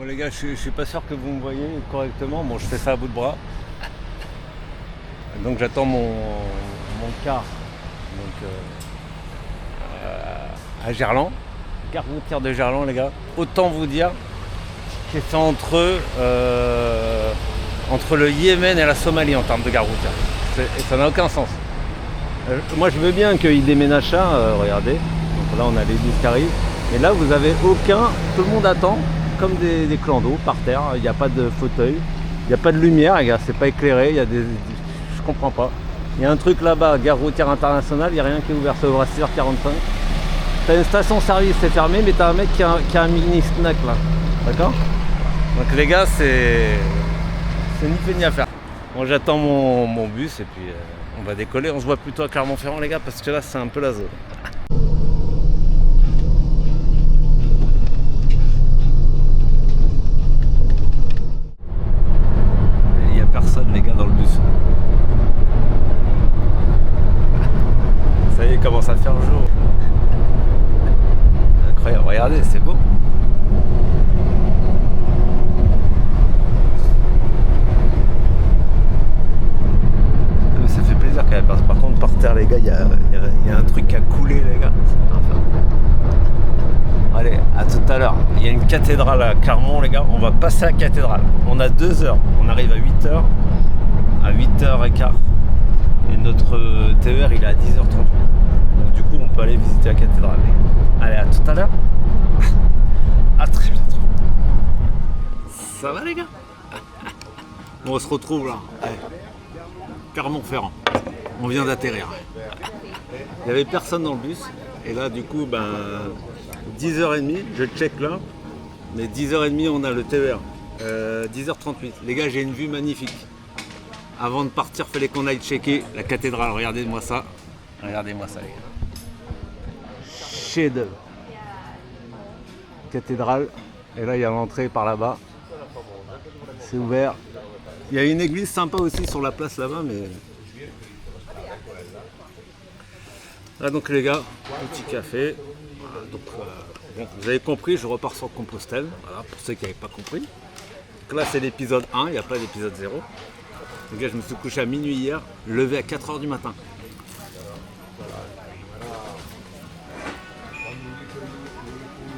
Bon les gars, je suis pas sûr que vous me voyez correctement. Bon, je fais ça à bout de bras. Donc j'attends mon car donc, à Gerland. Gare routière de Gerland les gars. Autant vous dire que c'est entre le Yémen et la Somalie en termes de gare routière. Et ça n'a aucun sens. Moi je veux bien qu'ils déménagent ça, regardez. Donc là on a les bus qui arrivent. Mais là vous avez aucun. Tout le monde attend comme des clandos par terre. Il n'y a pas de fauteuil. Il n'y a pas de lumière les gars, c'est pas éclairé. Il y a je comprends pas. Il y a un truc là-bas, gare routière internationale, il n'y a rien qui est ouvert, ça ouvre à 6h45. T'as une station-service, c'est fermé, mais t'as un mec qui a un mini snack là. D'accord? Donc les gars, c'est ni fait ni à faire. Bon, j'attends mon bus et puis on va décoller. On se voit plutôt à Clermont-Ferrand les gars, parce que là c'est un peu la zone. Il n'y a personne les gars dans le bus. Ça y est, il commence à faire jour. Incroyable, regardez, c'est beau. Ça fait plaisir quand même. Par contre, par terre, les gars, il y a un truc qui a coulé, les gars. Enfin. Allez, à tout à l'heure. Il y a une cathédrale à Clermont, les gars. On va passer à la cathédrale. On a 2 heures. On arrive à 8h. À 8h15. Et notre TER, il est à 10h38. Donc, du coup, on peut aller visiter la cathédrale. Allez, à tout à l'heure. À très bientôt. Ça va, les gars? Bon, on se retrouve là. Allez. Clermont-Ferrand. On vient d'atterrir. Il n'y avait personne dans le bus. Et là, du coup, 10h30, je check là. Mais 10h30, on a le TER. 10h38. Les gars, j'ai une vue magnifique. Avant de partir, fallait qu'on aille checker la cathédrale. Regardez-moi ça. Regardez-moi ça, les gars. Chef d'œuvre. Cathédrale. Et là, il y a l'entrée par là-bas. C'est ouvert. Il y a une église sympa aussi sur la place là-bas, mais... Là donc les gars, petit café. Voilà, donc, bon, vous avez compris, je repars sur Compostelle. Voilà, pour ceux qui n'avaient pas compris. Donc là c'est l'épisode 1, il n'y a pas d'épisode 0. Les gars, je me suis couché à minuit hier, levé à 4h du matin.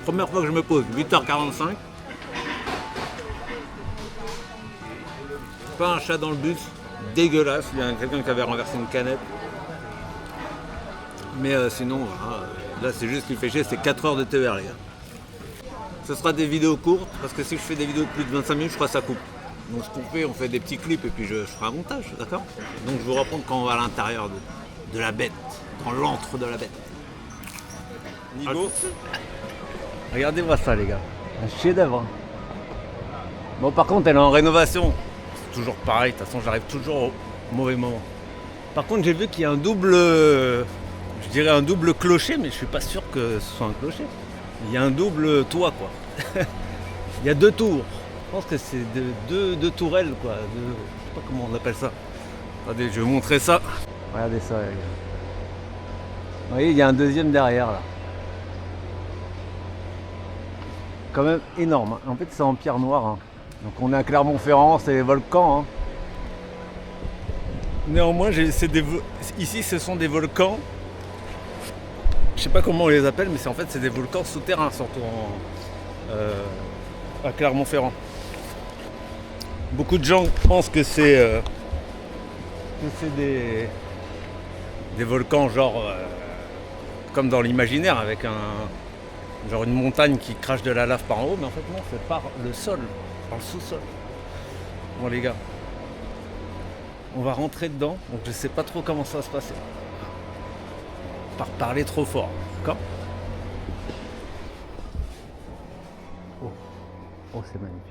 Première fois que je me pose, 8h45. Pas un chat dans le bus, dégueulasse, il y a quelqu'un qui avait renversé une canette. Mais sinon, voilà, là c'est juste qu'il fait chier, c'est 4 heures de TER les gars. Ce sera des vidéos courtes, parce que si je fais des vidéos de plus de 25 minutes, je crois que ça coupe. Donc ce qu'on fait, on fait des petits clips et puis je ferai un montage, d'accord? Donc je vous raconte quand on va à l'intérieur de la bête, dans l'antre de la bête. Nigo. Regardez-moi ça les gars, un chef-d'œuvre. Bon par contre elle est en rénovation. Toujours pareil, de toute façon j'arrive toujours au mauvais moment. Par contre j'ai vu qu'il y a un double, je dirais un double clocher, mais je suis pas sûr que ce soit un clocher. Il y a un double toit quoi. Il y a 2 tours. Je pense que c'est deux tourelles quoi. Je sais pas comment on appelle ça. Attendez, je vais vous montrer ça. Regardez ça les gars. Vous voyez, il y a un deuxième derrière là. Quand même énorme. En fait c'est en pierre noire. Hein. Donc on est à Clermont-Ferrand, c'est les volcans. Hein. Néanmoins, ici ce sont des volcans. Je sais pas comment on les appelle, mais en fait c'est des volcans souterrains, surtout à Clermont-Ferrand. Beaucoup de gens pensent que c'est des volcans genre comme dans l'imaginaire avec genre une montagne qui crache de la lave par en haut, mais en fait non, c'est par le sol. Dans le sous-sol. Bon les gars, on va rentrer dedans, donc je sais pas trop comment ça va se passer. Par parler trop fort, d'accord? Oh c'est magnifique.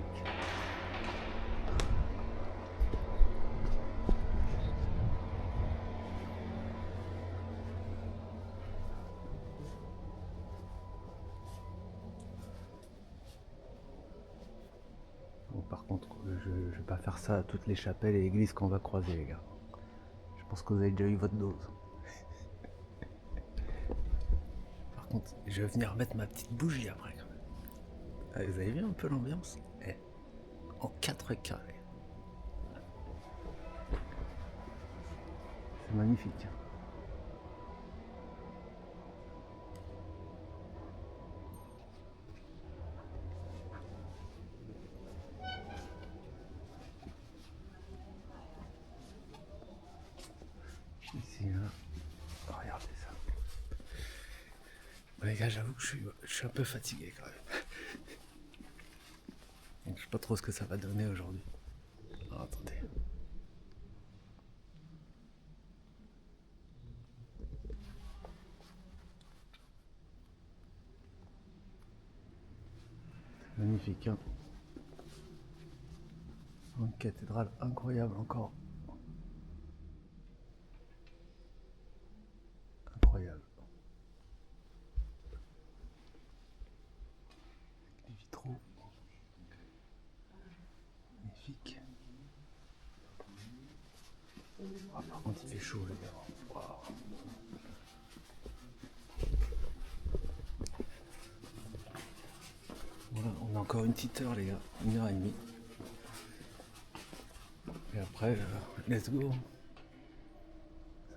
Par contre, je vais pas faire ça à toutes les chapelles et églises qu'on va croiser, les gars. Je pense que vous avez déjà eu votre dose. Par contre, je vais venir mettre ma petite bougie après. Quand même. Vous avez vu un peu l'ambiance? en 4 carrés. C'est magnifique. Ici, là. Oh, regardez ça. Bon, les gars, j'avoue que je suis un peu fatigué quand même. Donc, je sais pas trop ce que ça va donner aujourd'hui. Alors, attendez. C'est magnifique, hein. Une cathédrale incroyable encore. Incroyable. Les vitraux. Magnifique. Ah, par contre, il fait chaud, les gars. Waouh. Voilà, on a encore une petite heure, les gars. 1h30. Et après, let's go.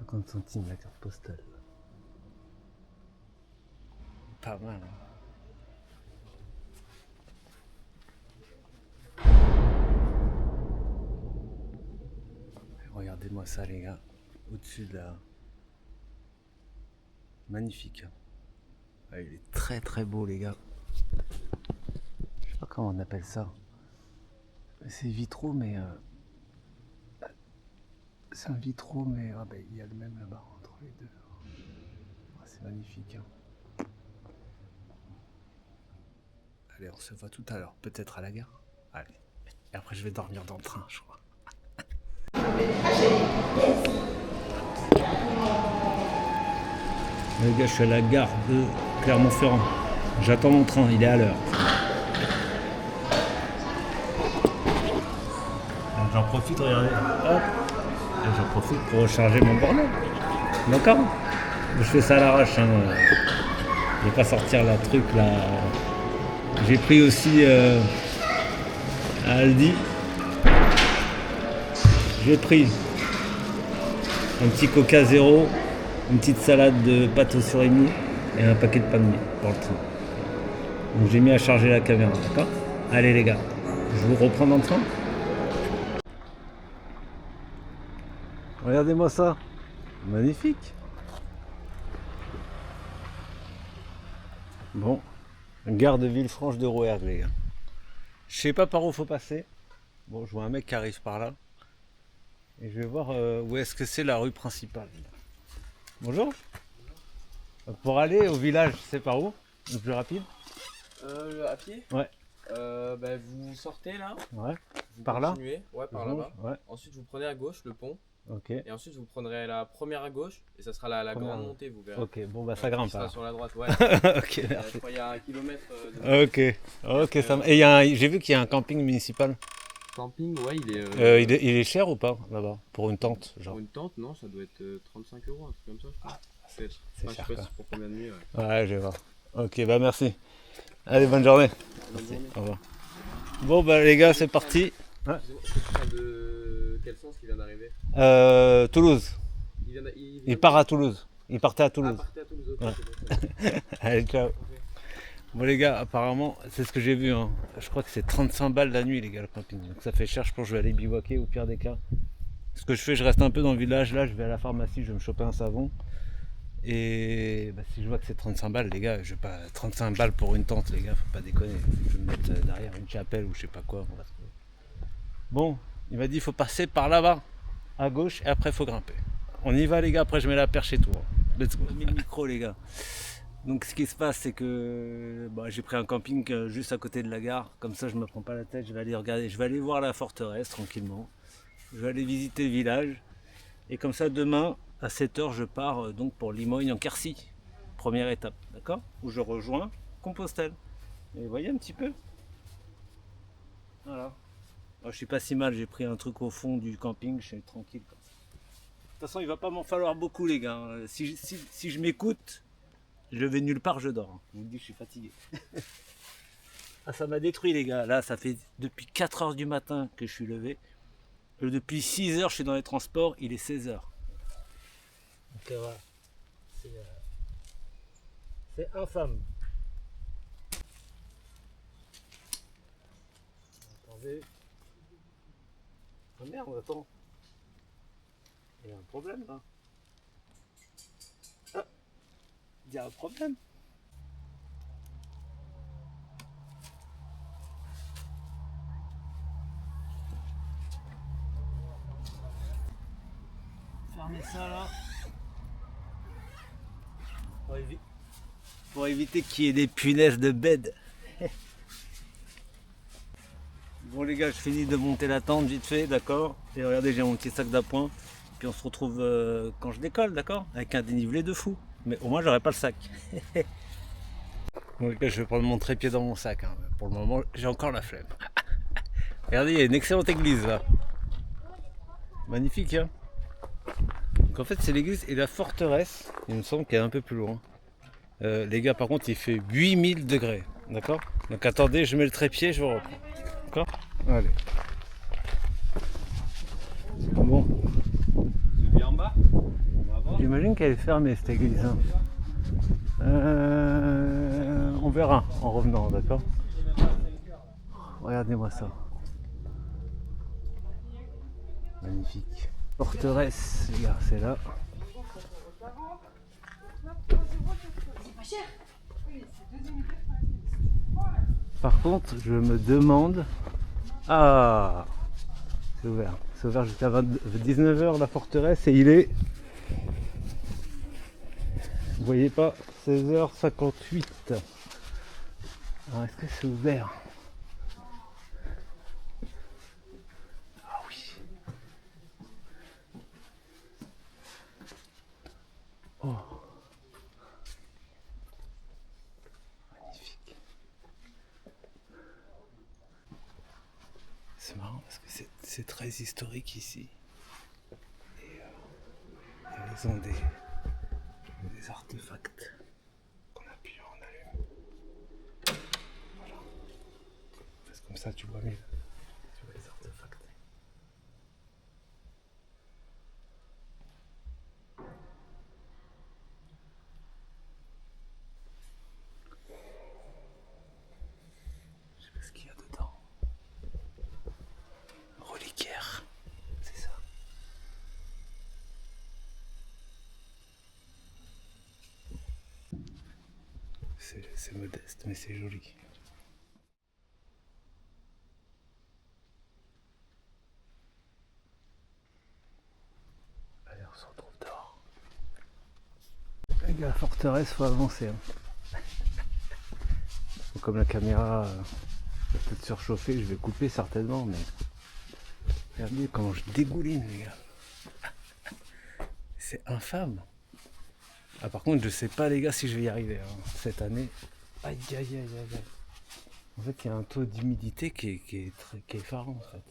50 centimes la carte postale. Pas mal, hein. Regardez-moi ça, les gars. Au-dessus de là. Magnifique. Ah, il est très très beau, les gars. Je sais pas comment on appelle ça. C'est vitraux, mais... c'est un vitraux, mais ah ben, il y a le même là-bas entre les deux. Ah, c'est magnifique, hein. Allez, on se voit tout à l'heure. Peut-être à la gare. Allez. Et après, je vais dormir dans le train, je crois. Les gars, je suis à la gare de Clermont-Ferrand. J'attends mon train, il est à l'heure. J'en profite, regardez. Hop. Et j'en profite pour recharger mon bornel. D'accord. Je fais ça à l'arrache. Hein. Je vais pas sortir la truc là. J'ai pris aussi à Aldi. J'ai pris un petit Coca zéro, une petite salade de pâte au surimi et un paquet de pain de mie pour le train. Donc j'ai mis à charger la caméra, d'accord? Allez les gars, je vous reprends dans le train. Regardez-moi ça, magnifique. Bon, gare de Villefranche de Rouergue les gars. Je sais pas par où faut passer. Bon, je vois un mec qui arrive par là. Et je vais voir où est-ce que c'est la rue principale. Bonjour. Pour aller au village, c'est par où? Le plus rapide? À pied? Ouais. Bah, vous sortez là, Ouais. vous Par là? continuez, ouais, par là-bas. Ouais. Ensuite, vous prenez à gauche le pont. Ok. Et ensuite, vous prendrez la première à gauche. Et ça sera la Première. grande montée, vous verrez. Ok, bon bah ça Qui grimpe sera alors. sur la droite, ouais. Ok, Je merci. crois qu'il y a 1 kilomètre de Ok, ça et il y a j'ai vu qu'il y a un camping municipal. camping, ouais, Il est cher ou pas là-bas? Pour une tente, genre? pour une tente, non, ça doit être 35 €, un truc comme ça, je crois. Peut-être. c'est Enfin, cher, je sais pas quoi. si c'est pour combien de nuits, ouais. Ouais, je vais voir. Ok, bah merci. Allez, bonne journée. Bonne journée. Au revoir. Bon bah les gars, c'est parti. Excusez-moi, c'est train de quel sens qui vient d'arriver? Toulouse. Il part à Toulouse. Il partait à Ah, Toulouse. partez à Toulouse, ok, Ouais. c'est bon. Allez, ciao. Bon les gars, apparemment, c'est ce que j'ai vu. Hein. Je crois que c'est 35 balles la nuit les gars le camping. Donc ça fait cher, je pense que je vais aller bivouaquer au pire des cas. Ce que je fais, je reste un peu dans le village. Là, je vais à la pharmacie, je vais me choper un savon. Et bah, si je vois que c'est 35 balles, les gars, je vais pas 35 balles pour une tente, les gars, faut pas déconner. Je vais me mettre derrière une chapelle ou je sais pas quoi. Bon, il m'a dit il faut passer par là-bas, à gauche, et après il faut grimper. On y va les gars, après je mets la perche et tout. Let's go. J'ai mis le micro les gars. Donc ce qui se passe, c'est que j'ai pris un camping juste à côté de la gare. Comme ça, je me prends pas la tête. Je vais aller regarder, je vais aller voir la forteresse tranquillement. Je vais aller visiter le village. Et comme ça, demain, à 7h, je pars donc pour Limogne en Quercy. Première étape, d'accord? Où je rejoins Compostelle. Et vous voyez un petit peu? Voilà. Alors, je suis pas si mal, j'ai pris un truc au fond du camping, je suis tranquille. Comme ça. De toute façon, il va pas m'en falloir beaucoup, les gars. Si je m'écoute, je vais nulle part, je dors. Je vous dis, je suis fatigué. Ah, ça m'a détruit les gars. Là, ça fait depuis 4 heures du matin que je suis levé. Depuis 6 heures, je suis dans les transports. Il est 16 heures. Donc voilà. C'est infâme. Attendez. Ah merde, attends. Il y a un problème là. Ah, il y a un problème. Fermez ça là. Pour éviter qu'il y ait des punaises de bed. Bon les gars, je finis de monter la tente vite fait, d'accord. Et regardez, j'ai mon petit sac d'appoint. Puis on se retrouve quand je décolle, d'accord. Avec un dénivelé de fou. Mais au moins j'aurai pas le sac. Bon les gars, je vais prendre mon trépied dans mon sac. Hein. Pour le moment, j'ai encore la flemme. Regardez, il y a une excellente église là. Magnifique hein. Donc en fait c'est l'église et la forteresse, il me semble qu'elle est un peu plus loin. Les gars par contre il fait 8000 degrés, d'accord. Donc attendez, je mets le trépied, je vous reprends. D'accord. Allez. Bon. C'est bien en bas. On va voir. J'imagine qu'elle est fermée cette église. Hein. On verra en revenant, d'accord. Regardez-moi ça. Magnifique. Forteresse, les gars, c'est là. Par contre, je me demande... Ah, c'est ouvert. C'est ouvert jusqu'à 19h la forteresse et il est... Vous voyez pas, 16h58. Alors est-ce que c'est ouvert? Ah oui. Oh. Magnifique. C'est marrant parce que c'est très historique ici. Et ils ont des artefacts qu'on appuie en allume. Voilà. Parce que comme ça tu vois mieux. Tu vois les artefacts. Je sais pas ce qu'il y a dedans. Reliquaire. C'est ça. C'est modeste, mais c'est joli. Allez, on se retrouve dehors. Avec la forteresse, faut avancer. Hein. Comme la caméra va peut-être surchauffer, je vais couper certainement, mais regardez comment je dégouline, les gars. C'est infâme. Ah, par contre, je sais pas, les gars, si je vais y arriver hein, cette année. Aïe, aïe, aïe, aïe, aïe. En fait, il y a un taux d'humidité qui est effarant, en fait.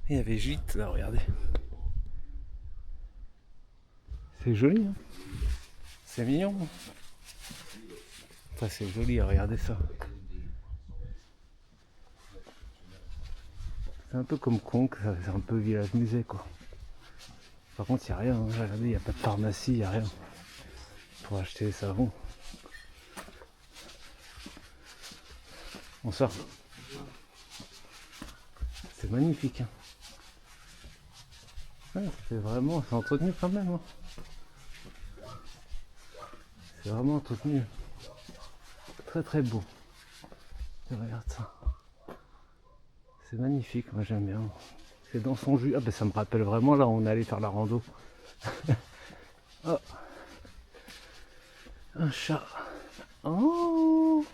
Il y avait gîte, là, regardez. C'est joli, hein. C'est mignon. Ça, c'est joli, regardez ça. C'est un peu comme Conques, c'est un peu village musée, quoi. Par contre, il n'y a rien, hein. Regardez, il n'y a pas de pharmacie, il n'y a rien. Pour acheter des savons. Bonsoir. C'est magnifique. Hein. Ouais, c'est vraiment, c'est entretenu quand même. Hein. C'est vraiment entretenu. Très très beau. Et regarde ça. C'est magnifique, moi j'aime bien. C'est dans son jus. Ah ben ça me rappelle vraiment là où on allait faire la rando. Oh. Un chat. Oh.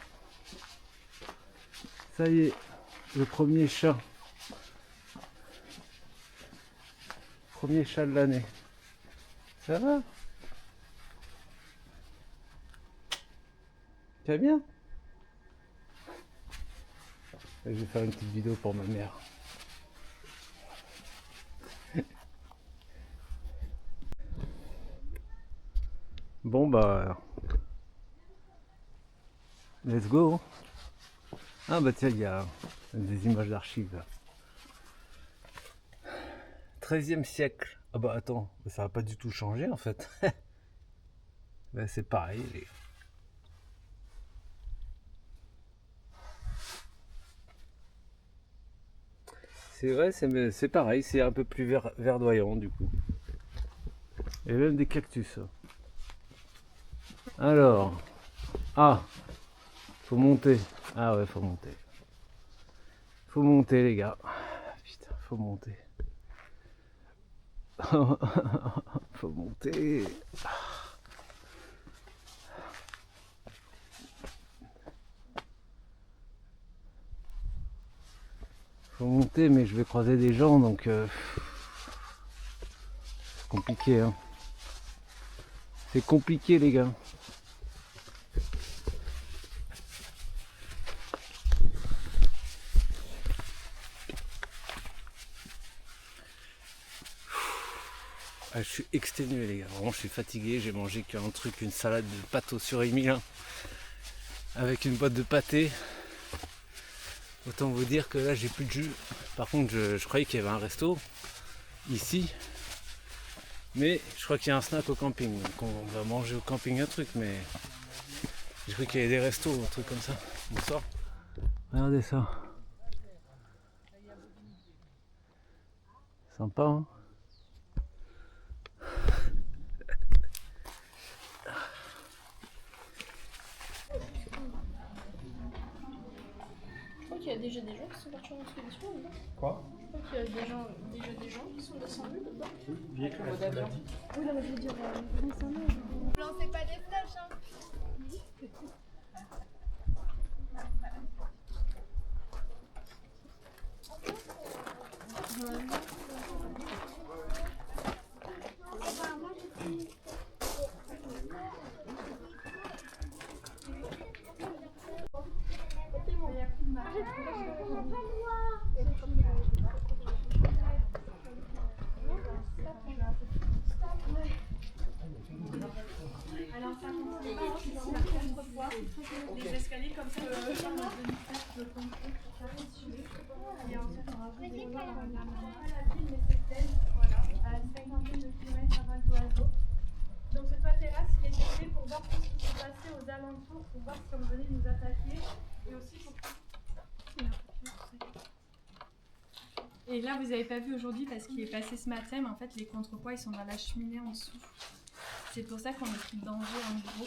Ça y est, le premier chat. Premier chat de l'année. Ça va? Tu vas bien? Je vais faire une petite vidéo pour ma mère. Bon bah... Let's go. Ah bah tiens, il y a des images d'archives là. 13e siècle. Ah bah attends, ça va pas du tout changer en fait. Bah, c'est pareil. C'est vrai, c'est pareil, c'est un peu plus verdoyant du coup. Et même des cactus. Alors, ah, faut monter. Ah ouais, faut monter. Faut monter les gars. Putain, faut monter. Faut monter. Faut monter, mais je vais croiser des gens, donc c'est compliqué. Hein. C'est compliqué les gars. Ah, je suis exténué les gars, vraiment je suis fatigué, j'ai mangé qu'un truc, une salade de pâte au surimi là, avec une boîte de pâté. Autant vous dire que là j'ai plus de jus. Par contre je croyais qu'il y avait un resto ici, mais je crois qu'il y a un snack au camping, donc on va manger au camping un truc, mais j'ai cru qu'il y avait des restos ou un truc comme ça. Bonsoir. Regardez ça. Sympa hein. Il y a déjà des gens qui sont partis en expédition là-bas. Quoi? Je crois qu'il y a déjà des gens qui sont descendus là-bas. Oui, en mode avion. Oui, non, mais je veux dire, récemment. Lancez pas des flèches, hein. Les escaliers comme ça, et ensuite on va voilà, à une cinquantaine de kilomètres avant d'Oiseau. Donc ce toit terrasse, il est fait pour voir tout ce qui s'est passé aux alentours, pour voir si on venait nous attaquer, et aussi pour... Et là, vous n'avez pas vu aujourd'hui parce qu'il est passé ce matin, mais en fait, les contrepoids, ils sont dans la cheminée en dessous. C'est pour ça qu'on a pris le danger en gros.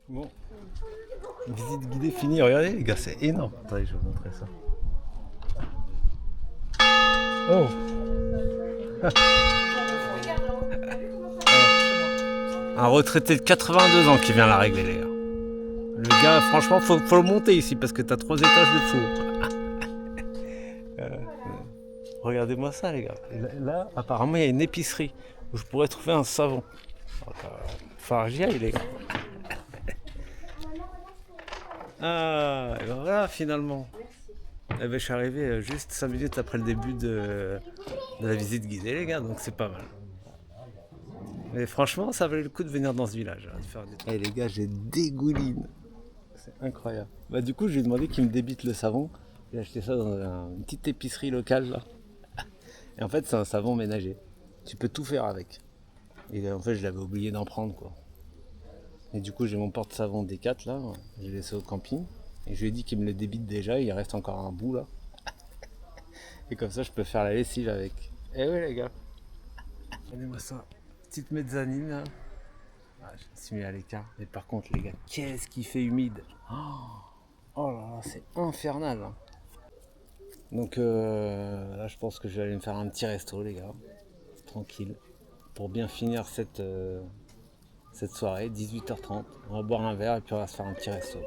Bon, visite guidée finie. Regardez les gars, c'est énorme. Attendez, je vais vous montrer ça. Oh. Un retraité de 82 ans qui vient la régler les gars. Le gars, franchement, faut le monter ici parce que t'as 3 étages de fou. Regardez-moi ça les gars. Et là, apparemment, il y a une épicerie où je pourrais trouver un savon. Faut que j'y aille les gars. Ah, et ben voilà finalement. Eh ben, je suis arrivé juste 5 minutes après le début de la visite guidée les gars, donc c'est pas mal. Mais franchement, ça valait le coup de venir dans ce village. Hein, de faire des... Eh les gars, j'ai dégouline. C'est incroyable. Bah du coup, je lui ai demandé qu'il me débite le savon. J'ai acheté ça dans une petite épicerie locale là. Et en fait, c'est un savon ménager. Tu peux tout faire avec. Et en fait, je l'avais oublié d'en prendre quoi. Et du coup j'ai mon porte-savon D4 là, je l'ai laissé au camping. Et je lui ai dit qu'il me le débite déjà, il reste encore un bout là. Et comme ça je peux faire la lessive avec. Eh oui les gars. Regardez-moi ça, petite mezzanine là. Ah, je me suis mis à l'écart. Mais par contre les gars, qu'est-ce qu'il fait humide. Oh là là, c'est infernal hein. Donc là je pense que je vais aller me faire un petit resto les gars. Tranquille. Pour bien finir cette soirée, 18h30. On va boire un verre et puis on va se faire un petit resto.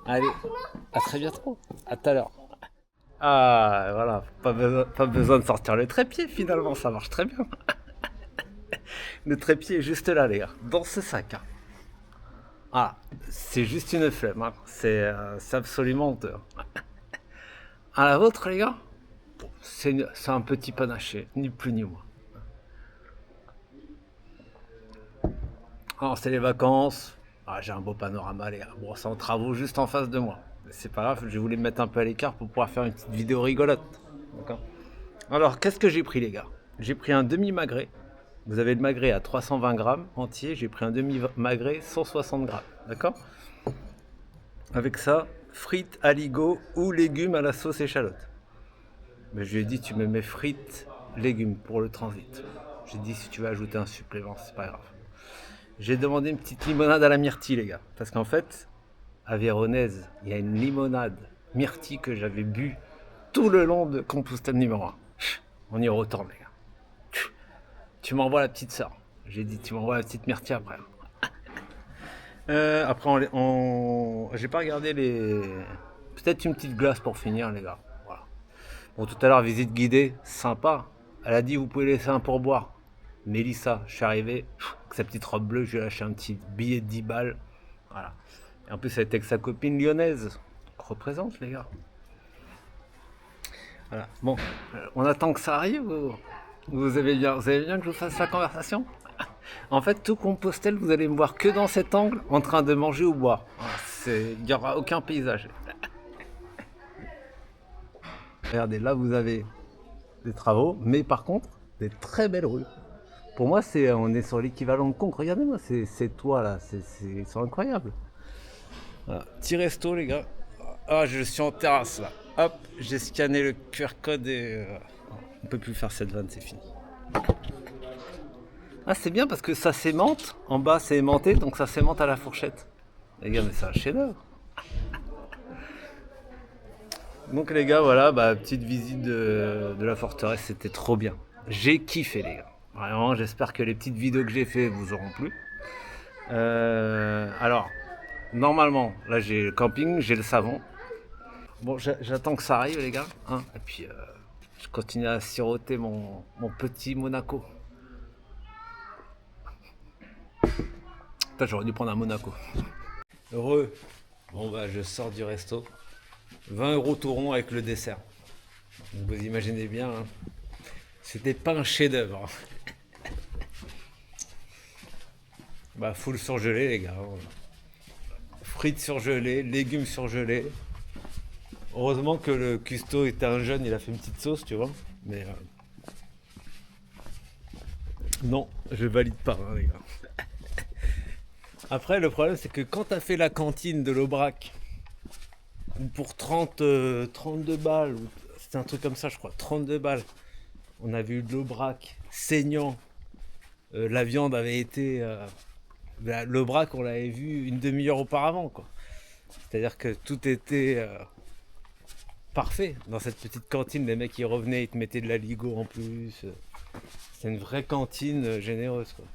Allez, à très bientôt. À tout à l'heure. Ah, voilà, pas besoin de sortir le trépied finalement, ça marche très bien. Le trépied est juste là, les gars, dans ce sac. Hein. Ah, c'est juste une flemme, hein. C'est absolument honteux. À la vôtre, les gars, c'est un petit panaché, ni plus ni moins. Alors, c'est les vacances. Ah, j'ai un beau panorama, les gars. Bon, c'est en travaux juste en face de moi. C'est pas grave, je voulais me mettre un peu à l'écart pour pouvoir faire une petite vidéo rigolote. D'accord. Alors, qu'est-ce que j'ai pris, les gars? J'ai pris un demi-magret. Vous avez le magret à 320 grammes entier. J'ai pris un demi-magret 160 grammes. D'accord. Avec ça, frites, aligots ou légumes à la sauce échalote. Mais je lui ai dit, tu me mets frites, légumes pour le transit. J'ai dit, si tu veux ajouter un supplément, c'est pas grave. J'ai demandé une petite limonade à la myrtille, les gars. Parce qu'en fait, à Véronèse, il y a une limonade myrtille que j'avais bu tout le long de Compostelle numéro 1. On y retourne, les gars. Tu m'envoies la petite sœur. J'ai dit, tu m'envoies la petite myrtille après. Après, j'ai pas regardé les... Peut-être une petite glace pour finir, les gars. Voilà. Bon, tout à l'heure, visite guidée, sympa. Elle a dit, vous pouvez laisser un pourboire. Mélissa, je suis arrivé, avec sa petite robe bleue, je lui ai lâché un petit billet de 10 balles. Voilà. Et en plus, elle était avec sa copine lyonnaise. Représente, les gars. Voilà. Bon, on attend que ça arrive ou... Vous avez bien que je vous fasse la conversation? En fait, tout Compostelle, vous allez me voir que dans cet angle, en train de manger ou boire. Il n'y aura aucun paysage. Regardez, là, vous avez des travaux, mais par contre, des très belles rues. Pour moi, on est sur l'équivalent de Conques. Regardez-moi ces toits là, ils sont incroyables. Voilà. Petit resto, les gars. Ah, je suis en terrasse là. Hop, j'ai scanné le QR code et on peut plus faire cette vanne, c'est fini. Ah, c'est bien parce que ça s'aimante. En bas, c'est aimanté, donc ça s'aimante à la fourchette. Les gars, mais c'est un chef-d'œuvre. Donc les gars, voilà, petite visite de la forteresse, c'était trop bien. J'ai kiffé, les gars. Vraiment, j'espère que les petites vidéos que j'ai fait vous auront plu. Alors, normalement, là j'ai le camping, j'ai le savon. Bon, j'attends que ça arrive, les gars. Hein, et puis, je continue à siroter mon petit Monaco. Putain, j'aurais dû prendre un Monaco. Heureux. Bon, je sors du resto. 20 € tout rond avec le dessert. Donc, vous imaginez bien, hein. C'était pas un chef-d'œuvre. Full surgelé, les gars. Frites surgelées, légumes surgelés. Heureusement que le cuistot était un jeune, il a fait une petite sauce, tu vois. Mais non, je valide pas, hein, les gars. Après, le problème, c'est que quand t'as fait la cantine de l'Aubrac, pour 32 balles, c'était un truc comme ça, je crois, 32 balles, on avait eu de l'Aubrac saignant. La viande avait été... l'Aubrac, on l'avait vu une demi-heure auparavant, quoi. C'est-à-dire que tout était parfait dans cette petite cantine. Les mecs, ils revenaient, ils te mettaient de l'aligot en plus. C'est une vraie cantine généreuse, quoi.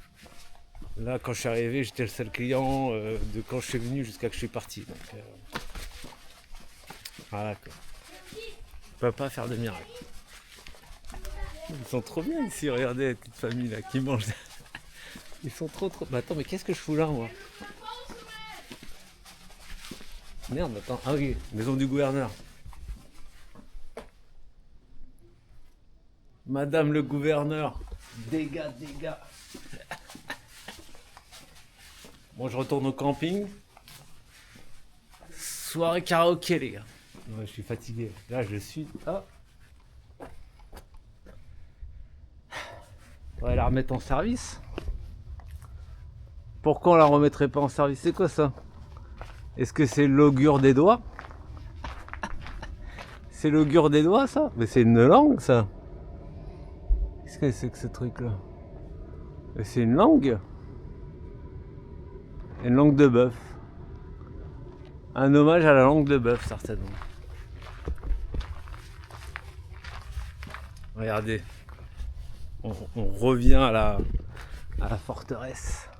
Là, quand je suis arrivé, j'étais le seul client de quand je suis venu jusqu'à que je suis parti. Donc, voilà, quoi. On peut pas faire de miracle. Ils sont trop bien ici, regardez la petite famille là qui mange. Ils sont trop. Attends, mais qu'est-ce que je fous là, moi? Merde, attends. Ah oui, maison du gouverneur. Madame le gouverneur. Dégâts. Bon, je retourne au camping. Soirée karaoké, les gars. Ouais, je suis fatigué. Là, je suis. Ah. On va la remettre en service. Pourquoi on la remettrait pas en service? C'est quoi ça? Est-ce que c'est l'augure des doigts? C'est l'augure des doigts, ça? Mais c'est une langue, ça. Qu'est-ce que c'est que ce truc-là? C'est une langue? Une langue de bœuf. Un hommage à la langue de bœuf, certainement. Regardez. On revient à la forteresse.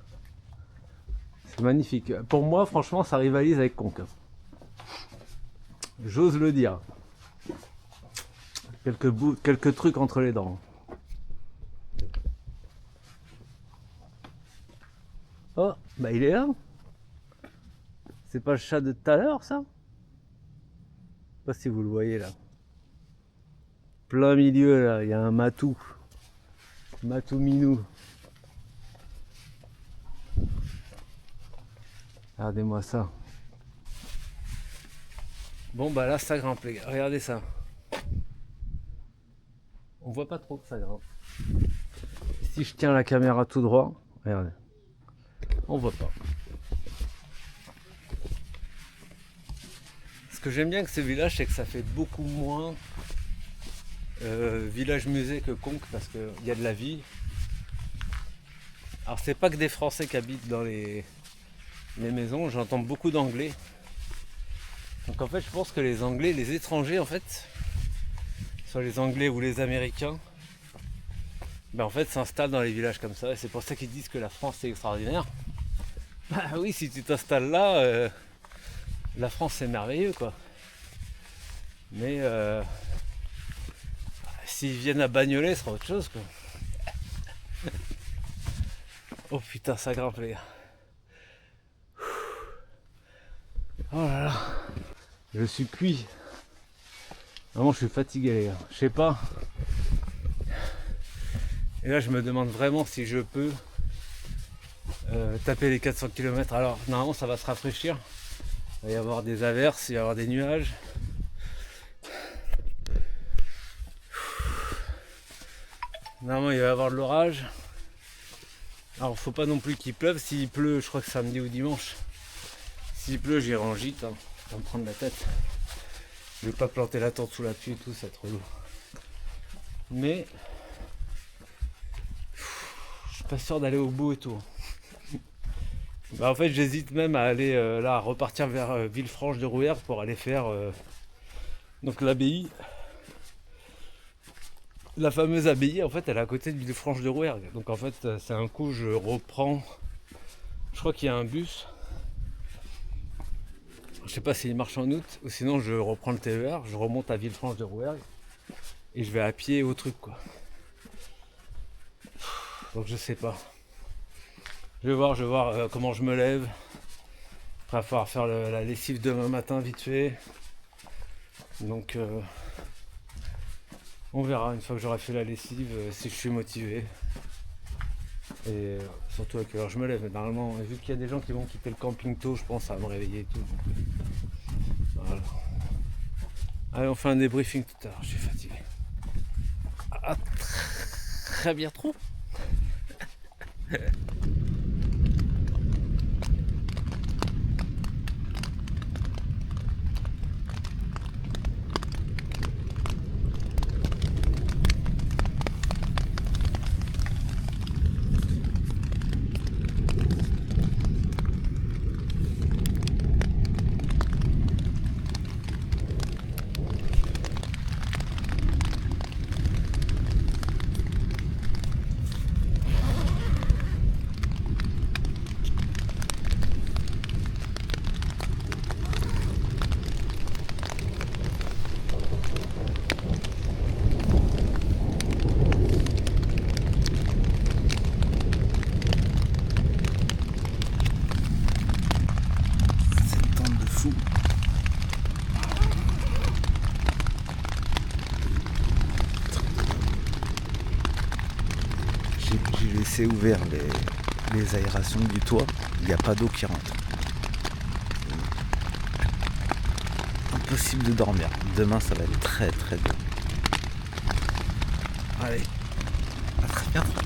C'est magnifique. Pour moi, franchement, ça rivalise avec Conques. J'ose le dire. quelques trucs entre les dents. Oh, bah il est là. C'est pas le chat de tout à l'heure, ça? Je sais pas si vous le voyez là. Plein milieu là, il y a un matou. Matou minou. Regardez-moi ça. Bon bah là ça grimpe les gars, regardez ça. On voit pas trop que ça grimpe. Si je tiens la caméra tout droit, regardez. On voit pas. Ce que j'aime bien avec ce village, c'est que ça fait beaucoup moins village musée que Conques parce qu'il y a de la vie. Alors c'est pas que des Français qui habitent dans les maisons, j'entends beaucoup d'anglais. Donc en fait je pense que les anglais, les étrangers en fait, soit les anglais ou les américains, ben en fait s'installent dans les villages comme ça et c'est pour ça qu'ils disent que la France c'est extraordinaire. Bah oui, si tu t'installes là, la France c'est merveilleux quoi. Mais s'ils viennent à Bagnolet, ce sera autre chose quoi. Oh putain, ça grimpe les gars. Oh là là. Je suis cuit. Vraiment, je suis fatigué les gars. Je sais pas. Et là, je me demande vraiment si je peux taper les 400 km. Alors, normalement, ça va se rafraîchir. Il va y avoir des averses, il va y avoir des nuages. Normalement, il va y avoir de l'orage. Alors, faut pas non plus qu'il pleuve. S'il pleut, je crois que samedi ou dimanche. S'il pleut, j'irai en gîte. Hein. Ça va me prendre la tête. Je vais pas planter la tente sous la pluie et tout, c'est trop lourd. Mais je suis pas sûr d'aller au bout et tout. Bah, en fait, j'hésite même à aller là, à repartir vers Villefranche de Rouergue pour aller faire donc l'abbaye. La fameuse abbaye, en fait, elle est à côté de Villefranche de Rouergue. Donc en fait, c'est un coup, je reprends. Je crois qu'il y a un bus. Je sais pas s'il marche en août, ou sinon je reprends le TER, je remonte à Villefranche de Rouergue et je vais à pied au truc quoi. Donc je sais pas. Je vais voir comment je me lève. Après, il va falloir faire la lessive demain matin vite fait. Donc on verra une fois que j'aurai fait la lessive si je suis motivé. Et surtout à quelle heure je me lève. Mais normalement, vu qu'il y a des gens qui vont quitter le camping tôt, je pense à me réveiller et tout. Donc, voilà. Allez, on fait un débriefing tout à l'heure, je suis fatigué. Ah, très bien trop. J'ai laissé ouvert les aérations du toit, il n'y a pas d'eau qui rentre. Impossible de dormir. Demain ça va être très très dur. Allez, à très bientôt.